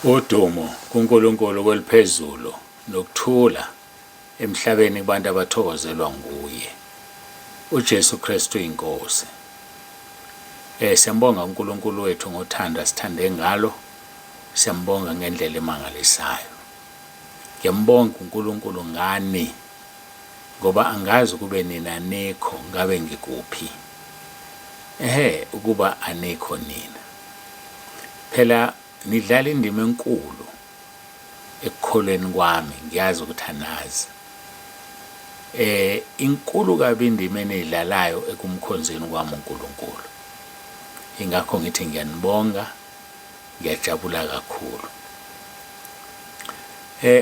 Udumo kuNkulunkulu kweliphezulu nokuthula emhlabeni kubantu abathokozelwa nguye. UJesu Kristu Inkosi. Siyambonga uNkulunkulu wethu ngothando asithande ngalo. Siyambonga ngendlela emangalisayo. Ngiyambonga uNkulunkulu ngani ngoba angazi kube nina nekho ngabe ngikuphi. Ukuba anikho nina. Phela nidlala indima enkulu ekukholweni kwami, ngiyazi ukuthi anazi. Inkulu kabi indima enidlalayo ekumkhonzeni kwami uNkulunkulu. Ingakho ngithi ngiyanibonga, ngiyajabula kakhulu.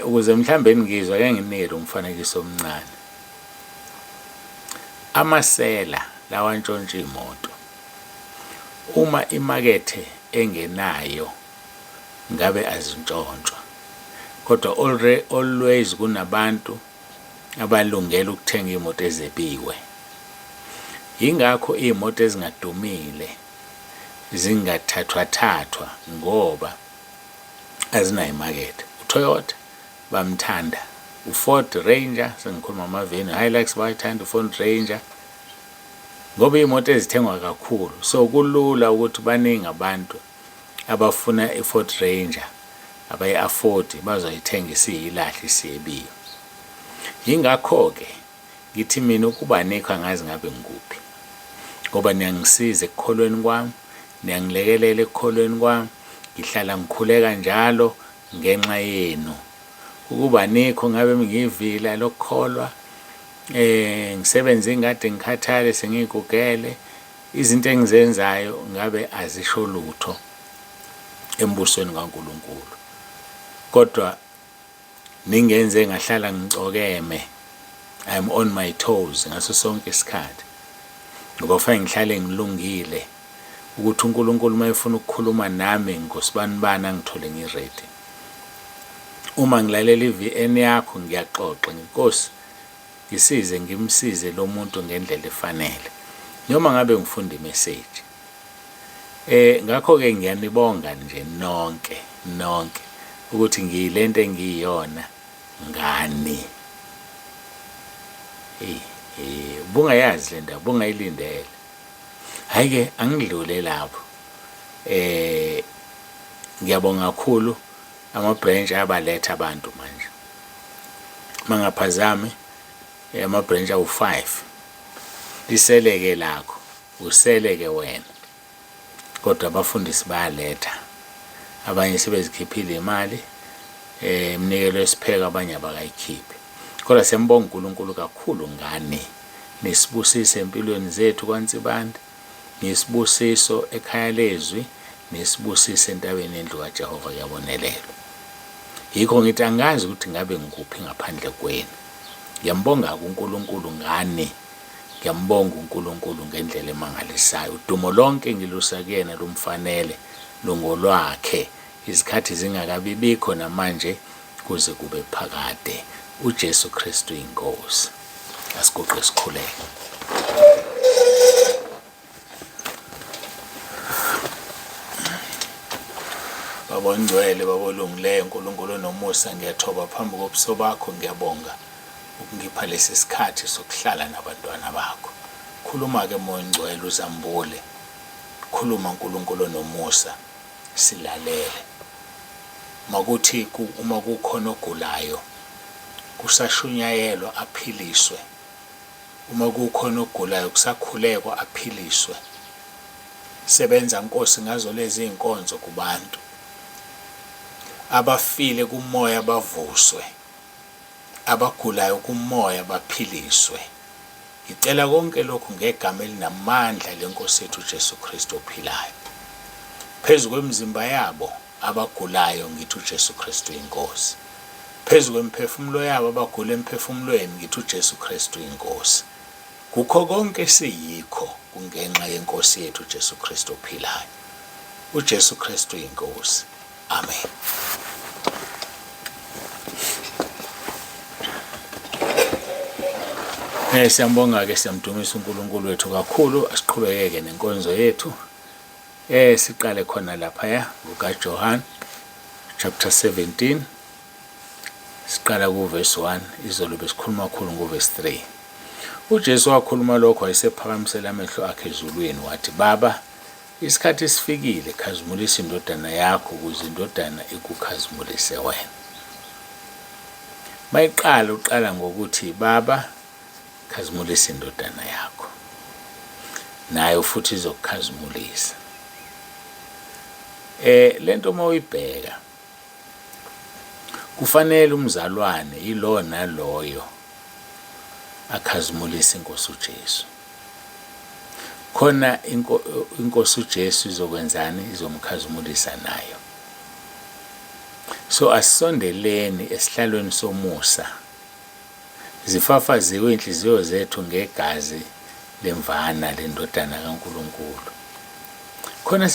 Ukuze mhlambe ngizwe ake nginike umfanekiso omncane. Amasela lawa ntshontsha imoto. Uma imakethe engenayo ngabe azintshontshwa. Kodwa always kunabantu abalungela ukuthenga imoto ezebiwe. Ingakho imoto ezingadumile zingathathwa ngoba azinayo imakethe. uToyota bamthanda, uFord Ranger sengikhuluma amaveni, Hilux bayithanda uFord Ranger ngoba imoto ezithengwa kakhulu. So kulula ukuthi baningi abantu abafuna iFord Ranger abayi-afford bazoyithenga isiyilahle isiyebiwe. Ingakho ke ngithi mina ukuba nekho angazi ngabe ngikuphi. Ngoba niyangisiza ekukholweni kwami, niyangilekelela ekukholweni kwami, ngihlala ngikhuleka njalo ngenxa yenu. Ukuba nekho ngabe ngivila lokukholwa, ngisebenza ingade ngikhathale sengigugele, izinto engizenzayo ngabe azisho lutho embusweni kaNkulunkulu. Kodwa ningenze ngahlala ngicokeme, I'm on my toes ngaso sonke isikhathi. Ngoba kufanele ngihlale ngilungile ukuthi uNkulunkulu mayefuna ukukhuluma nami ngosibanibani angithole ngiready. Uma ngilalela iVN yakho ngiyaxoxa ngeNkosi, ngisize ngimsize lo muntu ngendlela efanele noma ngabe ngifunda imessage. Ngakho ke ngiyanibonga nje nonke ukuthi ngiyilento engiyiyona ngani. Bungayazi lento, bungayilindele. Hayi ke angidlule lapho. Ngiyabonga kakhulu ama-branch abaletha abantu manje. Mangaphazami ama-branch awu5. Liseleke lakho, useleke wena. Kodwa abafundisi bayaletha. Abanye sebezikhiphile imali, umnikelo wesipheko abanye abakayikhiphi. Kodwa siyambonga uNkulunkulu kakhulu ngani. Nisibusise empilweni zethu kwaNsibanda, nisibusiso ekhaya lezwi, nisibusise entabeni endlu kaJehova yabonelelwa. Yikho ngithi angazi ukuthi ngabe ngikuphi ngaphandle kwenu. Ngiyambonga uNkulunkulu ngani. Ngiyambonga uNkulunkulu ngendlela emangalisayo. Udumo lonke ngilusa kuyena lumfanele lungolwakhe. Izikhathi zingakabibikho namanje kuze kube phakade. UJesu Kristu Inkosi. Asiguqe sikhuleke. Baba ngcwele, baba olungileyo, uNkulunkulu nomusa, ngiyathoba phambi kobuso bakho, ngiyabonga ukungipha lesi sikhathi sokuhlala nabantwana bakho. Khuluma ke Moya Ngcwele uzambule. Khuluma uNkulunkulu nomusa, silalele. Makuthi uma kukhona ogulayo kusashunyayelwa aphiliswe. Uma kukhona ogulayo kusakhulekwa aphiliswe. Sebenza Nkosi ngazo lezi inkonzo kubantu. Abafile kumoya bavuswe. Abagulayo kumoya baphiliswe. Ngicela konke lokhu ngegama elinamandla leNkosi yethu uJesu Kristu ophilayo. Phezu kwemizimba yabo abagulayo ngithi uJesu Kristu Inkosi. Phezu kwemphefumulo yabo abagula emphefumulweni ngithi uJesu Kristu Inkosi. Kukho konke siyikho kungenxa yeNkosi yethu uJesu Kristu ophilayo. uJesu Kristu Inkosi. Amen. Siyambonga ke, siyamdumisa uNkulunkulu wethu kakhulu. Asiqhubekeke nenkonzo yethu. Siqale khona lapha kukaJohn chapter 17 siqala kuverse 1 izolo besikhuluma kakhulu ngoverse 3. UJesu wakhuluma lokho wayesephakamisela amehlo akhe ezulwini wathi, Baba, isikhathi sifikile, khazimulisa indodana yakho ukuze indodana ikukhazimulise wena. Mayiqala uqala ngokuthi, Baba, khazimulisa indodana yakho, nayo futhi izokukhazimulisa. Lento mawuyibheka kufanele umzalwane yilo naloyo akhazimulisa inkosi uJesu. Khona inkosi uJesu izokwenzani, izomkhazimulisa nayo. So asondeleni esihlalweni somusa, zifafaziwe inhliziyo zethu ngegazi lemvana lendodana kaNkulunkulu. Khona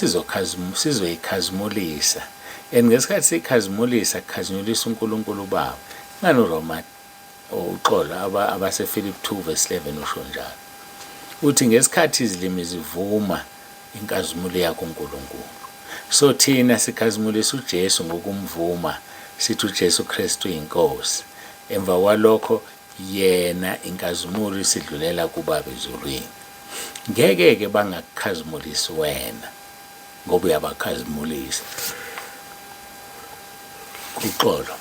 sizoyikhazimulisa, ngesikhathi siyikhazimulisa kukhazimulisa uNkulunkulu Baba. Ngani uRoma uxolo abaseFilippi 2 verse 11 usho njalo. Uthi ngesikhathi izilimi zivuma inkazimulo yakho uNkulunkulu. So thina sikhazimulisa uJesu ngokumvuma, sithi uJesu Kristu yiNkosi. Emva kwalokho yena inkazimulo isidlulela kuBaba ezulwini. Ngeke bangakukhazimulisi wena ngoba uyabakhazimulisa. Uxolo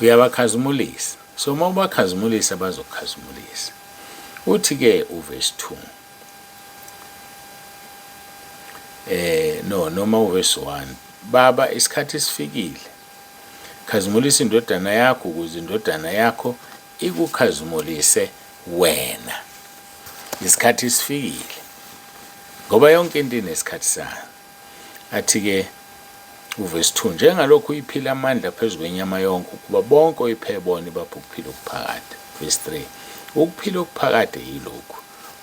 uyabakhazimulisa. So uma ubakhazimulisa bazokukhazimulisa. Uthi ke uverse 2 noma uverse 1, Baba, isikhathi sifikile, khazimulisa indodana yakho ukuze indodana yakho ikukhazimulise wena. Isikhathi sifikile ngoba yonke into inesikhathi sayo. Athi ke uverse 2, njengalokhu uyiphila amandla phezu kwenyama yonke ukuba bonke oyiphe bona baphe ukuphila okuphakade. Verse 3, ukuphila okuphakade yilokhu,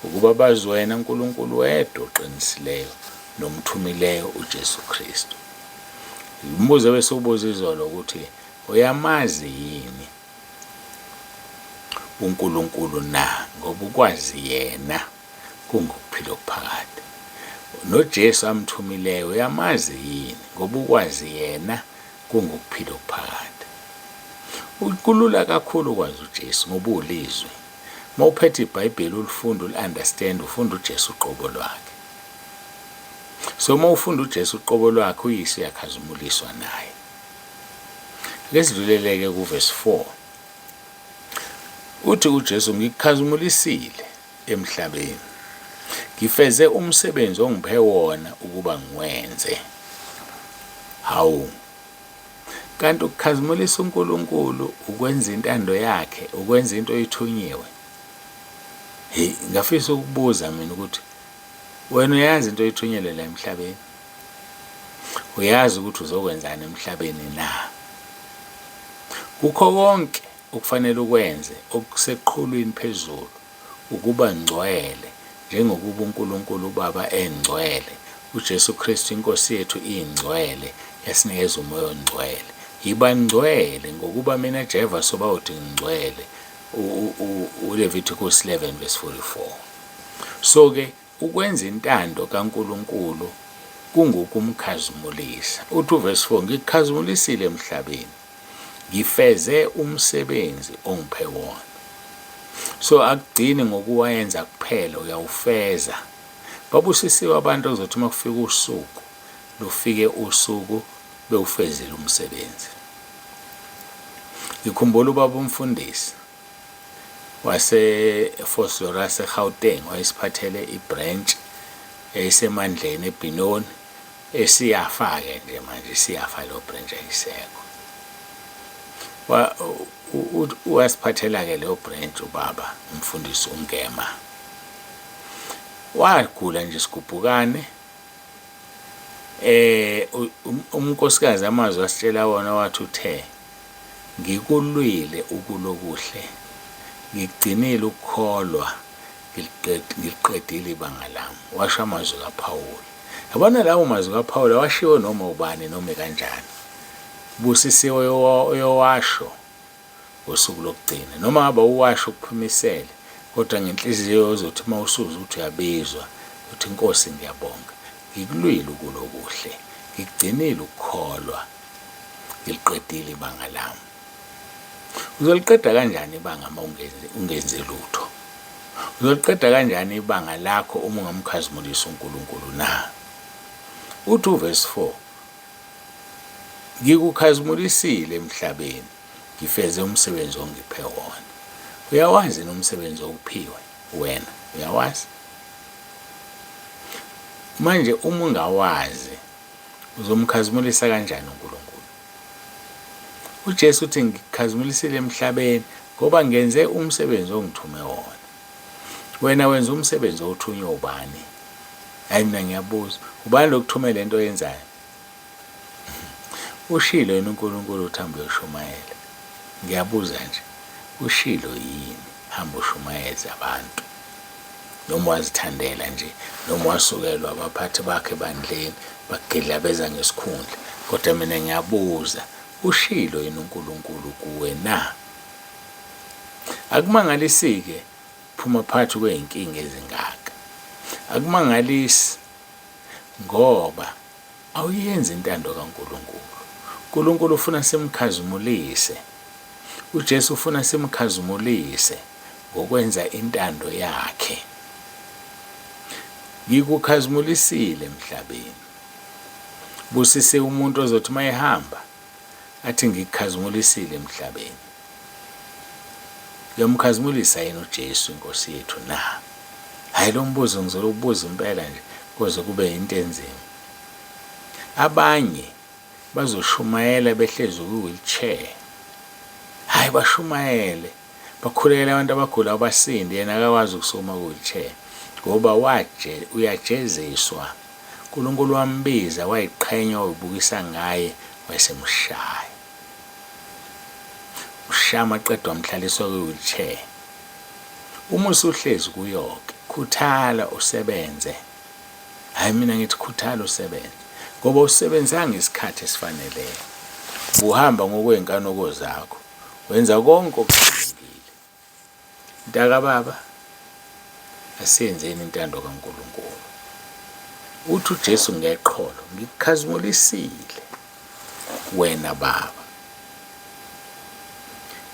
ukuba bazi wena uNkulunkulu wedwa oqinisileyo nomthumileyo uJesu Kristu. Umbuzo bese ubuza izolo ukuthi uyamazi yini uNkulunkulu na, ngoba ukwazi yena kungukuphila okuphakade. NoJesu amthumileyo uyamazi yini, ngoba ukwazi yena kungukuphila okuphakade. Kulula kakhulu ukwazi uJesu ngoba ulizwe. Mawuphethe iBhayibheli ulifunda uliunderstand, ufunda uJesu uqobo lwakhe. So mawufunda uJesu uqobo lwakhe uyise uyakhazimuliswa naye. Ake sidluleleke kuverse 4. Uthi uJesu, ngikukhazimulisile emhlabeni, ngifeze umsebenzi ongiphe wona ukuba ngiwenze. Hawu, kanti ukukhazimulisa uNkulunkulu ukwenza intando yakhe, ukwenza into oyithunyiwe. Ngafisa ukubuza mina ukuthi wena uyazi into oyithunyelwe la emhlabeni? Uyazi ukuthi uzokwenzani emhlabeni na? Kukho konke ukufanele ukwenze okuseqhulwini phezulu ukuba ngcwele njengokuba uNkulunkulu Baba engcwele, uJesu Kristu inkosi yethu ingcwele, yasinikeza umoya ongcwele. Yiba ngcwele ngokuba mina Jehova soba uthi ngcwele, uLeviticus 11 verse 44. So ke ukwenza intando kaNkulunkulu kungukumkhazimulisa. Uthi uverse 4, ngikukhazimulisile emhlabeni, ngifeze umsebenzi ongiphe wona. So akugcini ngokuwayenza kuphela, uyawufeza. Babusisiwe abantu ozothi makufika usuku, lufike usuku bewufezile umsebenzi. Ngikhumbula ubaba umfundisi wase-Foslorus eGauteng wayesiphathele ibranch eyisemandleni eBinoni, esiyafa-ke nje manje siyafa lo branch ayisekho. Wasiphathela-ke leyo branch ubaba umfundisi uNgema. Wagula nje isigubhukane. Umnkosikazi amazwi asitshela wona wathi uthe, ngikulwile ukulokuhle, ngigcinile ukukholwa, ngiliqedile ibanga lami. Washo amazwi kaPawuli. Yabona lawo mazwi kaPawuli washiwo noma ubani noma kanjani. Busisiwe yowasho ngosuku lokugcina, noma ngaba uwasho ukuphumisele, kodwa ngenhliziyo ozothi mawusuza ukuthi uyabizwa uthi Nkosi ngiyabonga, ngikulwile ukulokuhle, ngigcinile ukukholwa, ngiliqedile ibanga lami. Uzoliqeda kanjani ibanga uma ungenzi lutho? Uzoliqeda kanjani ibanga lakho uma ungamkhazimulisi uNkulunkulu na? Uthi uverse 4, ngikukhazimulisile emhlabeni, ngifeze umsebenzi ongiphe wona. Uyawazi nomsebenzi owuphiwe wena? Uyawazi? Manje uma ungawazi uzomkhazimulisa kanjani uNkulunkulu? UJesu uthi ngikukhazimulisile emhlabeni ngoba ngenze umsebenzi ongithume wona. Wena wenza umsebenzi othunywe ubani? Hayi mina ngiyabuza, ubani lokuthumela lento oyenzayo? Ushilo yini uNkulunkulu uthamba uyoshumayela? Ngiyabuza nje, ushilo yini hamba ushumayeza abantu? Noma wazithandela nje, noma wasukelwa abaphathi bakhe bandleni bakugedlabeza ngesikhundla. Kodwa mina ngiyabuza, ushilo yini uNkulunkulu kuwe na? Akumangalisi-ke phuma phakathi kwey'nkinga ezingaka. Akumangalisi ngoba awuyenzi intando kaNkulunkulu. uNkulunkulu ufuna simkhazimulise. UJesu ufuna simkhazimulise ngokwenza intando yakhe. Ngikukhazimulisile emhlabeni. Busise umuntu ozothi uma ehamba athi ngikukhazimulisile emhlabeni. Uyamkhazimulisa yena uJesu iNkosi yethu na? Hayi lo mbuzo ngizowubuza impela nje kuze kube into enzima. Abanye bazoshumayela behlezi ku-wheelchair. Hayi bashumayele, bakhulekela abantu abagula abasindi, yena akakwazi ukusukuma ku-wheelchair ngoba uyajeziswa. uNkulunkulu wambiza, wayiqhenya, wayibukisa ngaye, wayesemshaya. Ushama aqeda wamhlaliswa ku-wheelchair. Uma usuhlezi kuyoke, khuthala usebenze. Hayi mina ngithi khuthala usebenze ngoba usebenzanga isikhathi esifaneleyo. Uhamba ngokwey'nkanuko zakho, wenza konke okuhlelekile. Mntaka baba, asiyenzeni intando kaNkulunkulu. Uthi uJesu ngeqholo, ngikukhazimulisile wena baba.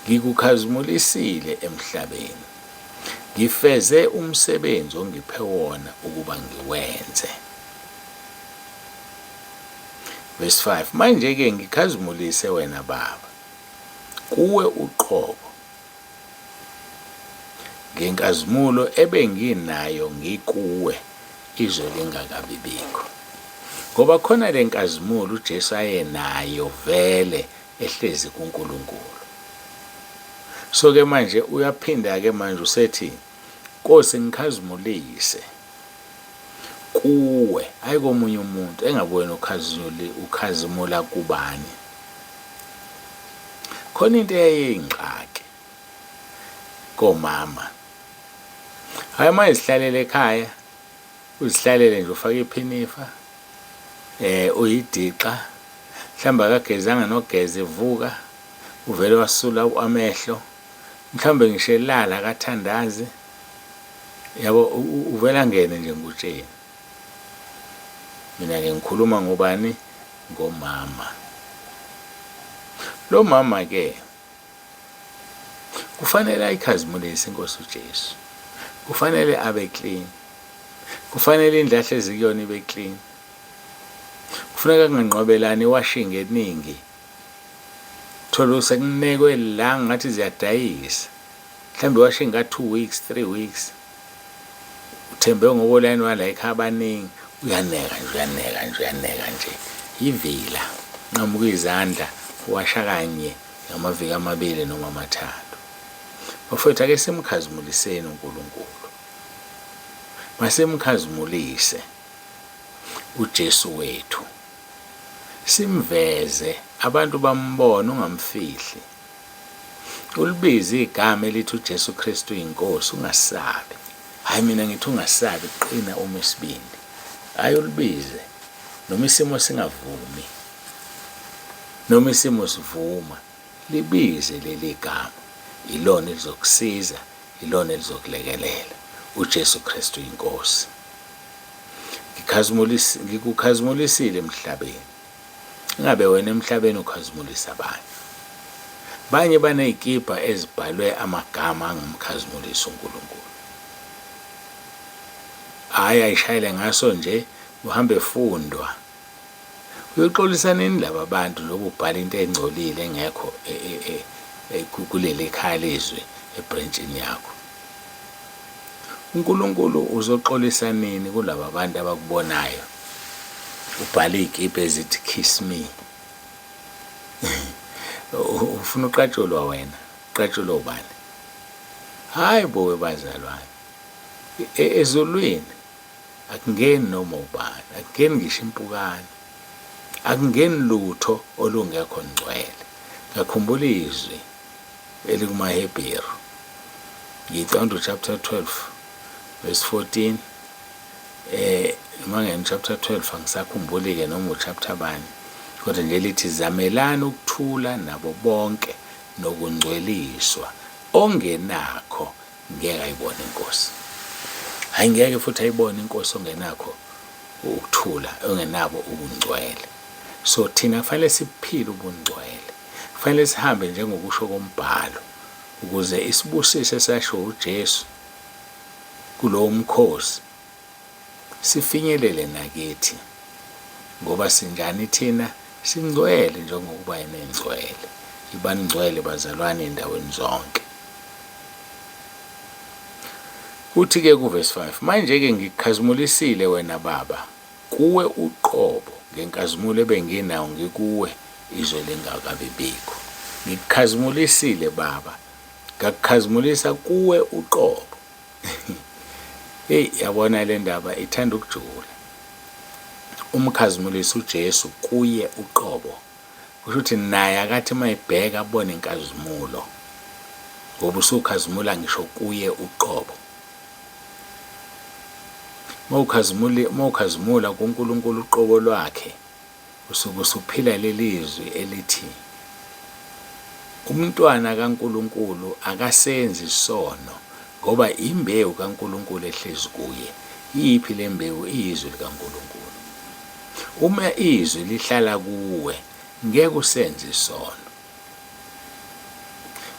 Ngikukhazimulisile emhlabeni. Ngifeze umsebenzi ongiphe wona ukuba ngiwenze. Verse 5, manje-ke ngikhazimulise wena baba, kuwe uqobo, ngenkazimulo ebenginayo ngikuwe izwe lingakabi bikho. Ngoba khona le nkazimulo uJesu ayenayo vele ehlezi kuNkulunkulu. So-ke manje uyaphinda-ke manje usethi, Nkosi ngikhazimulise kuwe, hayi komunye umuntu, engabe wena ukhazimula kubani. Khona into eyayiyingxaki komama. Hayi uma izihlalele ekhaya, uzihlalele nje ufake iphinifa, uyidiqa, mhlawumbe akagezanga nogeza evuka, uvele wasula amehlo, mhlawumbe ngisho elala akathandazi, yabo uvela angene nje ngutsheni. Mina-ke ngikhuluma ngobani? Ngomama. Lo mama-ke kufanele ayikhazimulise iNkosi uJesu. Kufanele abe clean. Kufanele indlahle ezikuyona ibe clean. Kufuneka kunganqwabelani iwashing eningi. Thola sekunekwe la ngathi ziyadayisa. Mhlawumbe iwashing ka 2 weeks, 3 weeks. Uthembe ngokolani wala ekhaya abaningi, uyaneka nje. Ivila, nqamuka izandla, washa kanye ngamaviki amabili noma amathathu. Bafowethu ake simkhazimuliseni uNkulunkulu. Masimkhazimulise uJesu wethu. Simveze abantu bambone, ungamfihli. Ulibize igama elithi uJesu Kristu iNkosi, ungasabi. Hayi mina ngithi ungasabi, qina uma isibindi. Hayi ulibize noma isimo singavumi, noma isimo sivuma, libize leli gama. Ilona elizokusiza, ilona elizokulekelela. uJesu Kristu iNkosi. Ngikukhazimulisile emhlabeni. Ngabe wena emhlabeni ukhazimulisa abanye. Banye banezigibha ezibhalwe amagama angumkhazimulisa uNkulunkulu. Hayi ayishayile ngaso nje uhambe fundwa. Uyoxolisa nini laba bantu lobu ubhala into engcolile engekho kuleli khaya lezwi ebranchini yakho? uNkulunkulu uzoxolisa nini kulaba bantu abakubonayo ubhala izigibha ezithi kiss me? Ufuna uqatshulwa wena, uqatshulwa ubani? Hayi bowe bazalwane, ezulwini akungeni noma ubani, akungeni ngisho impukane, akungeni lutho olungekho ngcwele. Ngakhumbula izwi elikumaHebheru, ngicanda chapter 12 verse 14, mangeni chapter 12 angisakhumbuli-ke noma uchapter bani, kodwa nje lithi zamelana ukuthula nabo bonke nokungcweliswa ongenakho ngeke ayibone inkosi. Hayi ngeke futhi ayibone inkosi ongenakho ukuthula, ongenabo ubungcwele. So thina kufanele siphile ubungcwele, kufanele sihambe njengokusho kombhalo ukuze isibusise sasho uJesu kulowo mkhosi sifinyelele nakithi, ngoba sinjani thina singcwele njengokuba yena engcwele. Ibani ngcwele bazalwane endaweni zonke. Uthi-ke kuverse 5, manje-ke ngikukhazimulisile wena baba, kuwe uqobo ngenkazimulo ebenginawo ngikuwe izwe lingakabi bikho. Ngikukhazimulisile baba, ngakukhazimulisa kuwe uqobo. Hey, yabona le ndaba ithanda ukujula. Umkhazimulisa uJesu kuye uqobo, kusho ukuthi naye akathi mayibheka abone inkazimulo, ngoba usukhazimula ngisho kuye uqobo. Mawukhazimula kuNkulunkulu uqobo lwakhe, usuke usuphila lelizwi elithi umntwana kaNkulunkulu akasenzi isono ngoba imbewu kaNkulunkulu ehlezi kuye. Yiphi le mbewu? Izwi likaNkulunkulu. Uma izwi lihlala kuwe ngeke usenze isono,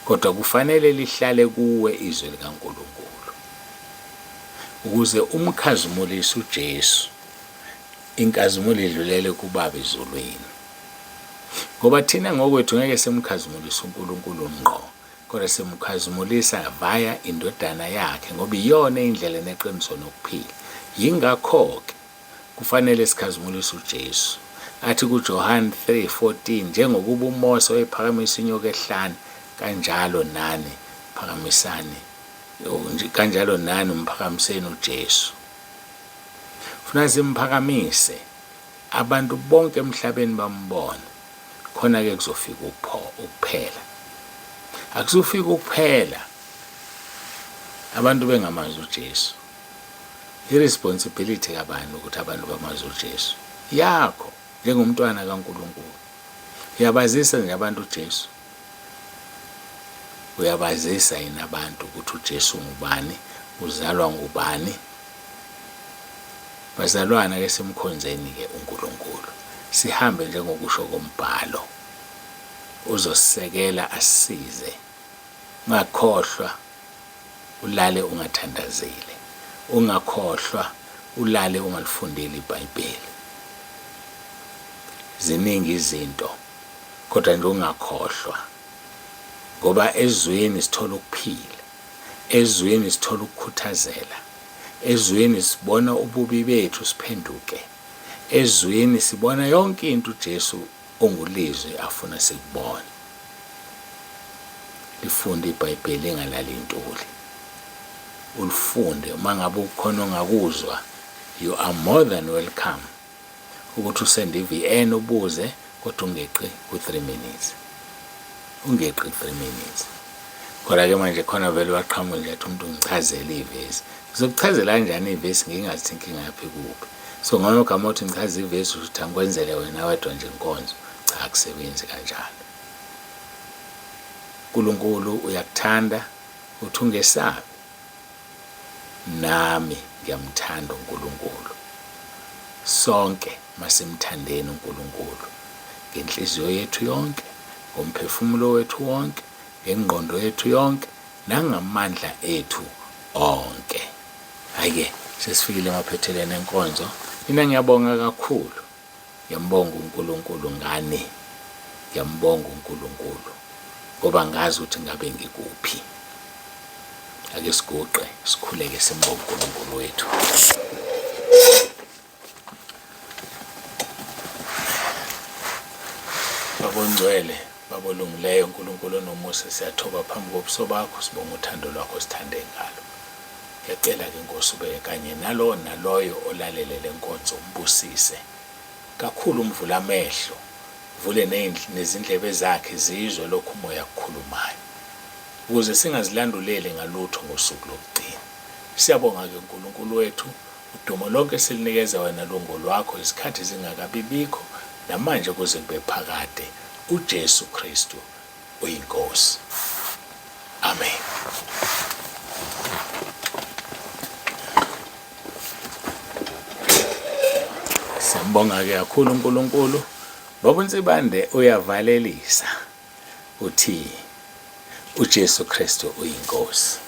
kodwa kufanele lihlale kuwe izwi likaNkulunkulu ukuze umkhazimulise uJesu inkazimulo idlulele kuBaba ezulwini. Ngoba thina ngokwethu ngeke simkhazimulise uNkulunkulu ngqo, kodwa simkhazimulisa via indodana yakhe, ngoba iyona indlela neqiniso nokuphila. Yingakho-ke kufanele sikhazimulise uJesu. Athi kuJohane 3:14, njengokuba uMose wayephakamisa inyoka ehlane, kanjalo nani phakamisani, kanjalo nani umphakamiseni uJesu. Funa simphakamise abantu bonke emhlabeni bambone, khona-ke kuzofika ukuphela. Akusufika ukuphela abantu bengamazi uJesu. I-responsibility kabani ukuthi abantu bamazi uJesu? Yakho njengomntwana kaNkulunkulu. Uyabazisa nje abantu uJesu? Uyabazisa yini abantu ukuthi uJesu ngubani, uzalwa ngubani? Bazalwana ke simkhonzeni-ke uNkulunkulu, sihambe njengokusho kombhalo uzosisekela asisize. Ungakhohlwa ulale ungathandazile, ungakhohlwa ulale ungalifundeli iBhayibheli. Ziningi izinto, kodwa nje ungakhohlwa, ngoba ezweni sithola ukuphila, ezweni sithola ukukhuthazela, ezweni sibona ububi bethu siphenduke, ezweni sibona yonke into uJesu ongulizwi afuna sikubone. Lifunde iBhayibheli engalali intuli, ulifunde. Uma ngabe ukhona ongakuzwa, you are more than welcome ukuthi usende iVN ubuze, kodwa ungeqi ku3 minutes, ungeqi 3 minutes. Kodwa-ke manje khona vele waqhamuka nje athi umuntu ngichazele ivesi. Ngizokuchazela kanjani ivesi ngingazi inkinga yaphi kuphi? So ngoba ugama uthi ngichaze ivesi ukuthi angikwenzele wena wedwa nje Inkonzo, cha akusebenzi kanjalo. uNkulunkulu uyakuthanda, uthi ungesabi. Nami ngiyamthanda uNkulunkulu. Sonke masimthandeni uNkulunkulu ngenhliziyo yethu yonke, ngomphefumulo wethu wonke, ngengqondo yethu yonke, nangamandla ethu onke. Hhayi-ke sesifikile emaphethelweni enkonzo. Mina ngiyabonga kakhulu. Ngiyambonga uNkulunkulu ngani. Ngiyambonga uNkulunkulu ngoba ngazi ukuthi ngabe ngikuphi. Ake siguqe sikhuleke simbonge uNkulunkulu wethu. Babongcwele, babolungileyo, uNkulunkulu onomusa, siyathoba phambi kobuso bakho, sibonga uthando lwakho sithande ngalo. Ngiyacela-ke Nkosi ube kanye naloyo olalele le nkonzo, umbusise kakhulu, umvula amehlo, uvule nezindlebe zakhe zizwe lokhu umoya akukhulumayo, ukuze singazilanduleli ngalutho ngosuku lokugcina. Siyabonga-ke uNkulunkulu wethu, udumo lonke silinikeza wena lungo lwakho, isikhathi zingakabibikho namanje kuze kube phakade. UJesu Kristu uYinkosi. Amen. Siyambonga-ke kakhulu uNkulunkulu. Baba uNsibande uyavalelisa uthi uJesu Kristu uYinkosi.